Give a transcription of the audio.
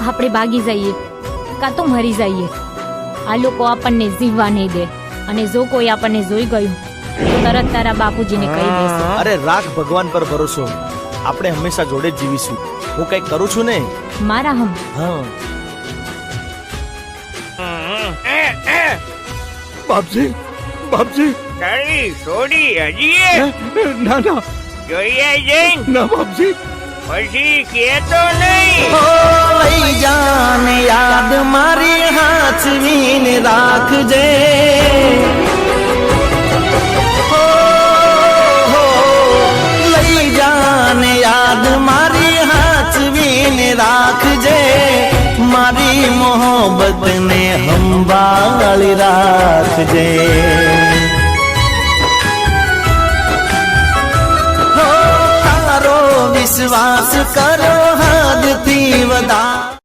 આપણે ભાગી જઈએ કાં તો મરી જઈએ. આ લોકો આપણને જીવવા નહીં દે, અને જો કોઈ આપણને જોઈ ગયું તો તરત તારા બાપુજીને કહી દેશે. અરે રાખ ભગવાન પર ભરોસો, આપણે હંમેશા જોડે જ જીવીશું. હું કઈક કરું છું ને. મારા હમ હા બાપજી, બાપજી, તારી છોડી હજી ના ના જોઈએ જઈને ના બાપજી. પછી કેતો નહીં. લઈ જાન યાદ મારી હાચવીને રાખજે. લઈ જાન યાદ મારી હાચવીને રાખજે. મારી મોહબ્બતને સંભાળી રાખજે. વિશ્વાસ કરો હદથી વધારે.